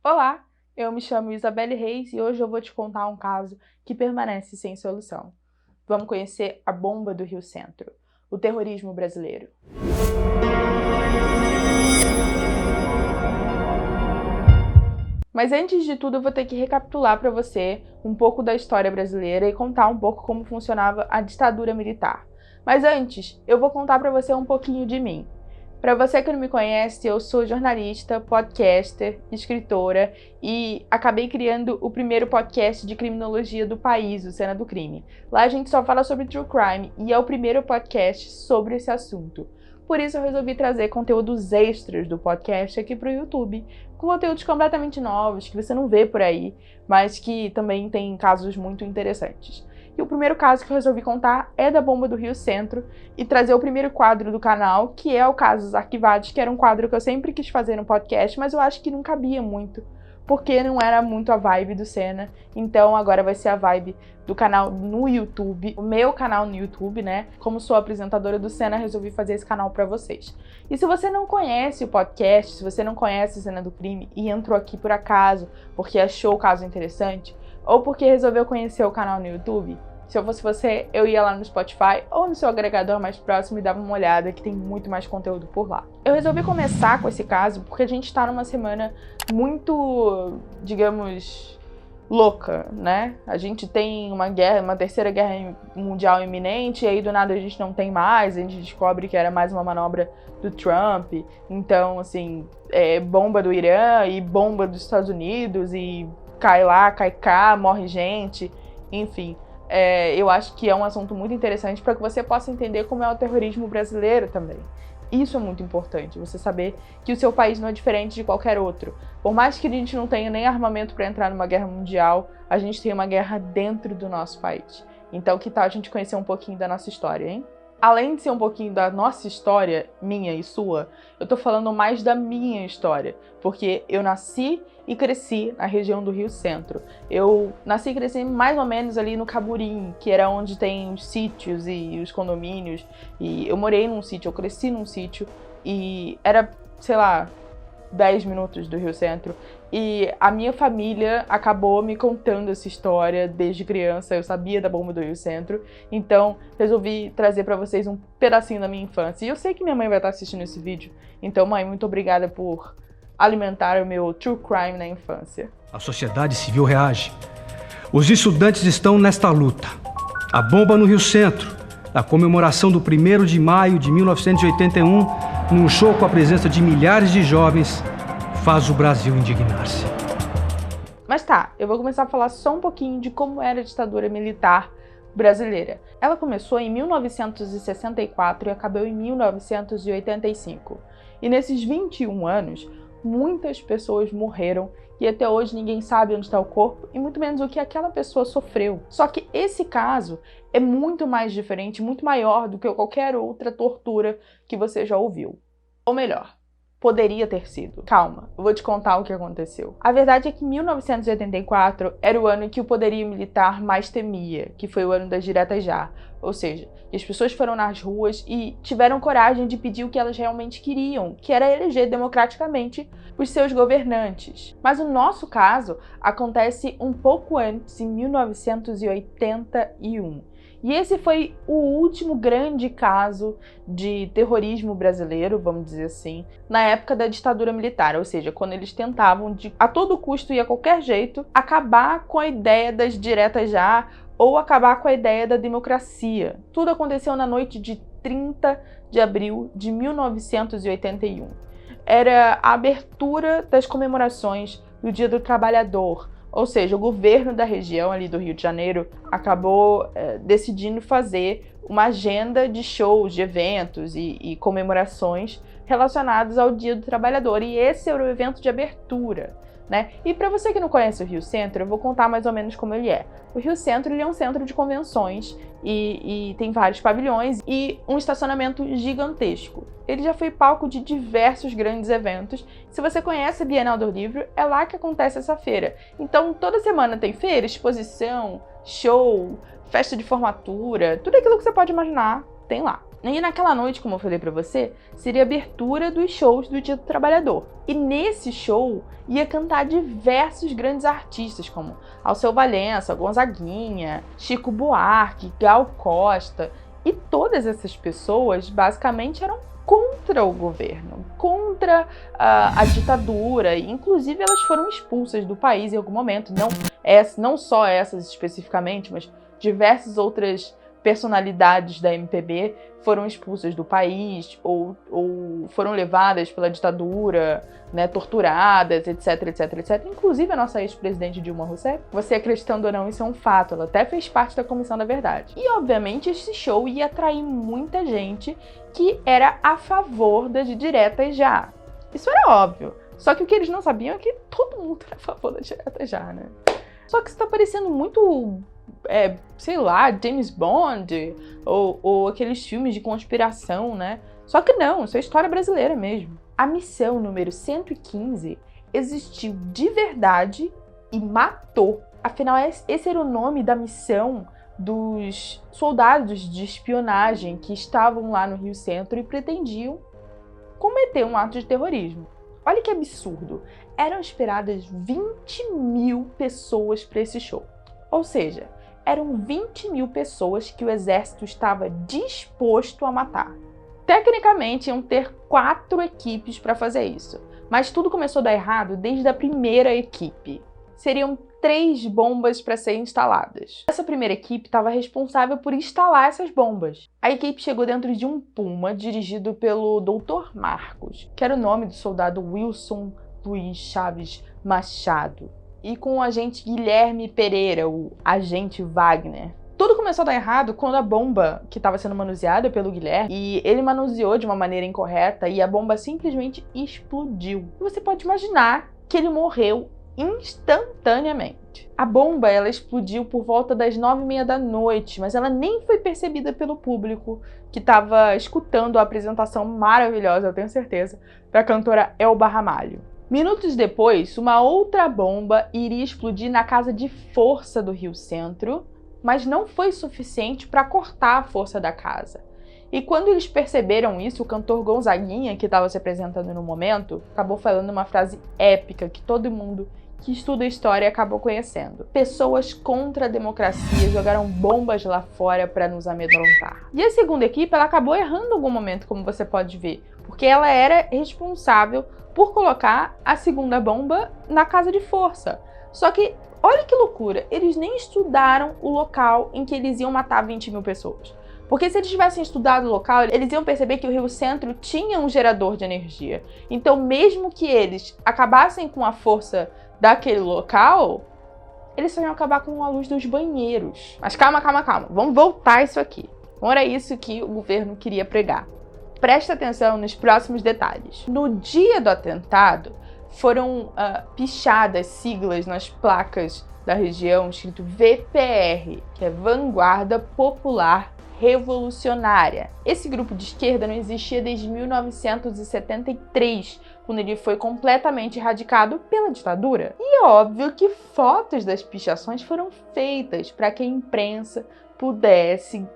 Olá, eu me chamo Isabelle Reis e hoje eu vou te contar um caso que permanece sem solução. Vamos conhecer a bomba do Rio Centro, o terrorismo brasileiro. Mas antes de tudo eu vou ter que recapitular para você um pouco da história brasileira e contar um pouco como funcionava a ditadura militar. Mas antes, eu vou contar para você um pouquinho de mim. Para você que não me conhece, eu sou jornalista, podcaster, escritora e acabei criando o primeiro podcast de criminologia do país, o Cena do Crime. Lá a gente só fala sobre true crime e é o primeiro podcast sobre esse assunto. Por isso eu resolvi trazer conteúdos extras do podcast aqui para o YouTube, com conteúdos completamente novos que você não vê por aí, mas que também tem casos muito interessantes. E o primeiro caso que eu resolvi contar é da bomba do Rio Centro e trazer o primeiro quadro do canal, que é o Casos Arquivados, que era um quadro que eu sempre quis fazer no podcast, mas eu acho que não cabia muito, porque não era muito a vibe do Cena. Então agora vai ser a vibe do canal no YouTube, o meu canal no YouTube, né? Como sou apresentadora do Cena, resolvi fazer esse canal pra vocês. E se você não conhece o podcast, se você não conhece o Cena do Crime e entrou aqui por acaso, porque achou o caso interessante, ou porque resolveu conhecer o canal no YouTube, se eu fosse você, eu ia lá no Spotify ou no seu agregador mais próximo e dava uma olhada, que tem muito mais conteúdo por lá. Eu resolvi começar com esse caso porque a gente tá numa semana muito, digamos, louca, né? A gente tem uma guerra, uma terceira guerra mundial iminente, e aí do nada a gente não tem mais, a gente descobre que era mais uma manobra do Trump. Então, assim, bomba do Irã e bomba dos Estados Unidos e cai lá, cai cá, morre gente, enfim. Eu acho que é um assunto muito interessante para que você possa entender como é o terrorismo brasileiro também. Isso é muito importante, você saber que o seu país não é diferente de qualquer outro. Por mais que a gente não tenha nem armamento para entrar numa guerra mundial, a gente tem uma guerra dentro do nosso país. Então, que tal a gente conhecer um pouquinho da nossa história, hein? Além de ser um pouquinho da nossa história, minha e sua, eu tô falando mais da minha história, porque eu nasci e cresci na região do Rio Centro. Eu nasci e cresci mais ou menos ali no Caburim, que era onde tem os sítios e os condomínios, e eu morei num sítio, eu cresci num sítio, e era, sei lá, 10 minutos do Rio Centro, e a minha família acabou me contando essa história desde criança. Eu sabia da bomba do Rio Centro, então resolvi trazer pra vocês um pedacinho da minha infância. E eu sei que minha mãe vai estar assistindo esse vídeo, então mãe, muito obrigada por alimentar o meu true crime na infância. A sociedade civil reage. Os estudantes estão nesta luta. A bomba no Rio Centro, a comemoração do 1º de maio de 1981, num show com a presença de milhares de jovens, faz o Brasil indignar-se. Mas tá, eu vou começar a falar só um pouquinho de como era a ditadura militar brasileira. Ela começou em 1964 e acabou em 1985. E nesses 21 anos, muitas pessoas morreram e até hoje ninguém sabe onde está o corpo e muito menos o que aquela pessoa sofreu. Só que esse caso é muito mais diferente, muito maior do que qualquer outra tortura que você já ouviu. Ou melhor, poderia ter sido. Calma, eu vou te contar o que aconteceu. A verdade é que 1984 era o ano em que o poderio militar mais temia, que foi o ano das diretas já. Ou seja, as pessoas foram nas ruas e tiveram coragem de pedir o que elas realmente queriam, que era eleger democraticamente os seus governantes. Mas o nosso caso acontece um pouco antes, em 1981. E esse foi o último grande caso de terrorismo brasileiro, vamos dizer assim, na época da ditadura militar, ou seja, quando eles tentavam, a todo custo e a qualquer jeito, acabar com a ideia das diretas já ou acabar com a ideia da democracia. Tudo aconteceu na noite de 30 de abril de 1981. Era a abertura das comemorações do Dia do Trabalhador, ou seja, o governo da região ali do Rio de Janeiro acabou decidindo fazer uma agenda de shows, de eventos e comemorações relacionados ao Dia do Trabalhador. E esse era o evento de abertura, né? E para você que não conhece o Rio Centro, eu vou contar mais ou menos como ele é. O Rio Centro ele é um centro de convenções e tem vários pavilhões e um estacionamento gigantesco. Ele já foi palco de diversos grandes eventos. Se você conhece a Bienal do Livro, é lá que acontece essa feira. Então toda semana tem feira, exposição, show, festa de formatura, tudo aquilo que você pode imaginar tem lá. E naquela noite, como eu falei pra você, seria a abertura dos shows do Dia do Trabalhador. E nesse show ia cantar diversos grandes artistas, como Alceu Valença, Gonzaguinha, Chico Buarque, Gal Costa. E todas essas pessoas basicamente eram contra o governo, contra a ditadura. E, inclusive, elas foram expulsas do país em algum momento. Não só essas especificamente, mas diversas outras personalidades da MPB foram expulsas do país ou foram levadas pela ditadura, né, torturadas, etc, etc, etc. Inclusive a nossa ex-presidente Dilma Rousseff. Você acreditando ou não, isso é um fato. Ela até fez parte da Comissão da Verdade. E, obviamente, esse show ia atrair muita gente que era a favor das diretas já. Isso era óbvio. Só que o que eles não sabiam é que todo mundo era a favor das diretas já, né? Só que isso tá parecendo muito... sei lá, James Bond ou aqueles filmes de conspiração, né? Só que não, isso é história brasileira mesmo. A missão número 115 existiu de verdade e matou. Afinal, esse era o nome da missão dos soldados de espionagem que estavam lá no Rio Centro e pretendiam cometer um ato de terrorismo. Olha que absurdo. Eram esperadas 20 mil pessoas para esse show. Ou seja, eram 20 mil pessoas que o exército estava disposto a matar. Tecnicamente, iam ter 4 equipes para fazer isso. Mas tudo começou a dar errado desde a primeira equipe. Seriam 3 bombas para serem instaladas. Essa primeira equipe estava responsável por instalar essas bombas. A equipe chegou dentro de um Puma dirigido pelo Dr. Marcos, que era o nome do soldado Wilson Luiz Chaves Machado, e com o agente Guilherme Pereira, o agente Wagner. Tudo começou a dar errado quando a bomba, que estava sendo manuseada pelo Guilherme, e ele manuseou de uma maneira incorreta e a bomba simplesmente explodiu. E você pode imaginar que ele morreu instantaneamente. A bomba, ela explodiu por volta das 9h30 da noite, mas ela nem foi percebida pelo público que estava escutando a apresentação maravilhosa, eu tenho certeza, da cantora Elba Ramalho. Minutos depois, uma outra bomba iria explodir na casa de força do Rio Centro, mas não foi suficiente para cortar a força da casa. E quando eles perceberam isso, o cantor Gonzaguinha, que estava se apresentando no momento, acabou falando uma frase épica que todo mundo que estuda história acabou conhecendo. Pessoas contra a democracia jogaram bombas lá fora para nos amedrontar. E a segunda equipe, ela acabou errando em algum momento, como você pode ver, porque ela era responsável por colocar a segunda bomba na casa de força. Só que, olha que loucura, eles nem estudaram o local em que eles iam matar 20 mil pessoas. Porque se eles tivessem estudado o local, eles iam perceber que o Rio Centro tinha um gerador de energia. Então, mesmo que eles acabassem com a força daquele local, eles só iam acabar com a luz dos banheiros. Mas calma. Vamos voltar isso aqui. Não era isso que o governo queria pregar. Presta atenção nos próximos detalhes. No dia do atentado, foram pichadas siglas nas placas da região, escrito VPR, que é Vanguarda Popular Revolucionária. Esse grupo de esquerda não existia desde 1973, quando ele foi completamente erradicado pela ditadura. E é óbvio que fotos das pichações foram feitas para que a imprensa pudesse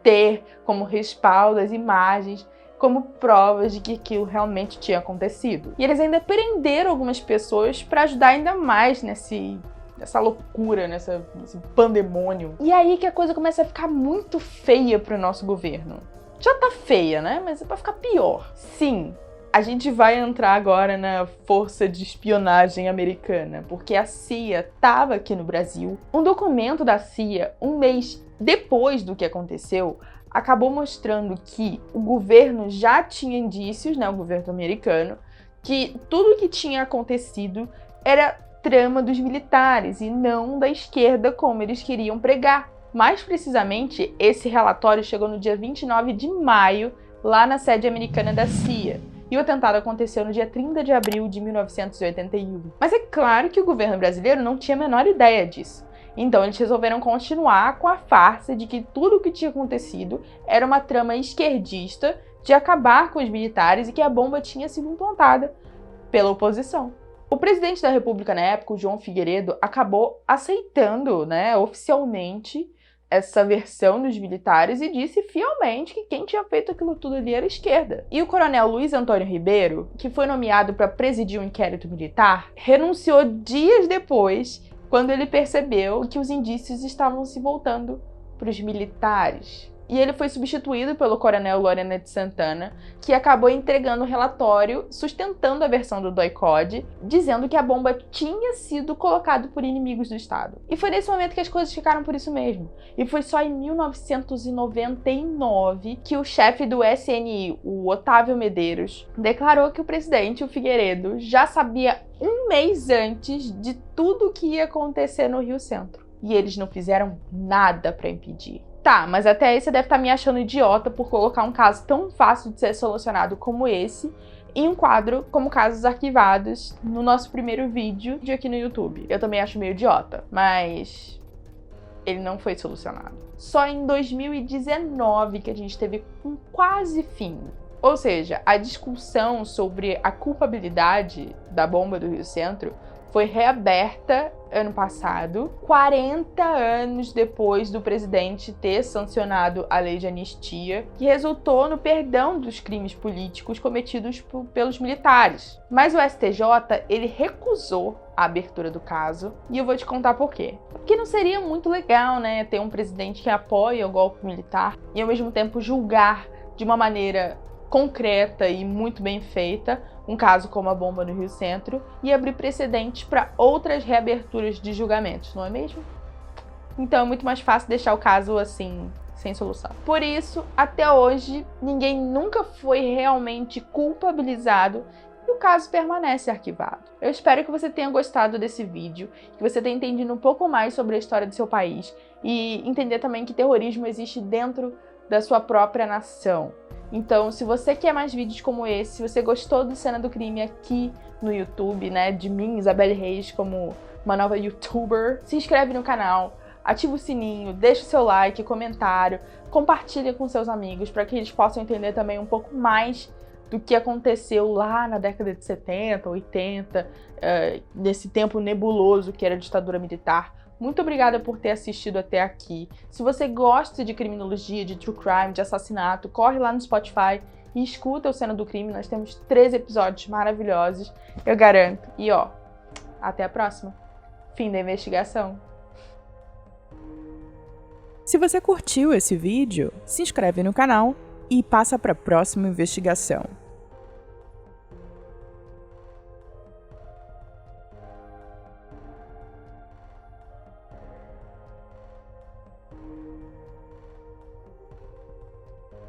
ter como respaldo as imagens, como provas de que aquilo realmente tinha acontecido. E eles ainda prenderam algumas pessoas para ajudar ainda mais nessa loucura, nesse pandemônio. E aí que a coisa começa a ficar muito feia pro nosso governo. Já tá feia, né? Mas é pra ficar pior. Sim, a gente vai entrar agora na força de espionagem americana, porque a CIA estava aqui no Brasil. Um documento da CIA, um mês depois do que aconteceu, acabou mostrando que o governo já tinha indícios, né, o governo americano, que tudo o que tinha acontecido era trama dos militares e não da esquerda como eles queriam pregar. Mais precisamente, esse relatório chegou no dia 29 de maio, lá na sede americana da CIA. E o atentado aconteceu no dia 30 de abril de 1981. Mas é claro que o governo brasileiro não tinha a menor ideia disso. Então eles resolveram continuar com a farsa de que tudo o que tinha acontecido era uma trama esquerdista de acabar com os militares e que a bomba tinha sido implantada pela oposição. O presidente da República na época, o João Figueiredo, acabou aceitando, né, oficialmente essa versão dos militares e disse fielmente que quem tinha feito aquilo tudo ali era a esquerda. E o coronel Luiz Antônio Ribeiro, que foi nomeado para presidir um inquérito militar, renunciou dias depois, quando ele percebeu que os indícios estavam se voltando para os militares. E ele foi substituído pelo coronel Lorena de Santana, que acabou entregando um relatório sustentando a versão do DOI-CODE, dizendo que a bomba tinha sido colocada por inimigos do Estado. E foi nesse momento que as coisas ficaram por isso mesmo. E foi só em 1999 que o chefe do SNI, o Otávio Medeiros, declarou que o presidente, o Figueiredo, já sabia um mês antes de tudo o que ia acontecer no Rio Centro. E eles não fizeram nada para impedir. Tá, mas até aí você deve estar me achando idiota por colocar um caso tão fácil de ser solucionado como esse em um quadro como Casos Arquivados no nosso primeiro vídeo aqui no YouTube. Eu também acho meio idiota, mas ele não foi solucionado. Só em 2019 que a gente teve um quase fim. Ou seja, a discussão sobre a culpabilidade da bomba do Rio Centro foi reaberta ano passado, 40 anos depois do presidente ter sancionado a lei de anistia, que resultou no perdão dos crimes políticos cometidos pelos militares. Mas o STJ, ele recusou a abertura do caso, e eu vou te contar por quê. Porque não seria muito legal, né, ter um presidente que apoia o golpe militar e ao mesmo tempo julgar de uma maneira concreta e muito bem feita um caso como a bomba no Rio Centro e abrir precedentes para outras reaberturas de julgamentos, não é mesmo? Então é muito mais fácil deixar o caso assim, sem solução. Por isso, até hoje, ninguém nunca foi realmente culpabilizado e o caso permanece arquivado. Eu espero que você tenha gostado desse vídeo, que você tenha entendido um pouco mais sobre a história do seu país e entender também que terrorismo existe dentro da sua própria nação. Então, se você quer mais vídeos como esse, se você gostou do Cena do Crime aqui no YouTube, né, de mim, Isabelle Reis, como uma nova YouTuber, se inscreve no canal, ativa o sininho, deixa o seu like, comentário, compartilha com seus amigos para que eles possam entender também um pouco mais do que aconteceu lá na década de 70, 80, nesse tempo nebuloso que era a ditadura militar. Muito obrigada por ter assistido até aqui. Se você gosta de criminologia, de true crime, de assassinato, corre lá no Spotify e escuta o Cena do Crime. Nós temos 3 episódios maravilhosos, eu garanto. E ó, até a próxima. Fim da investigação. Se você curtiu esse vídeo, se inscreve no canal e passa para a próxima investigação.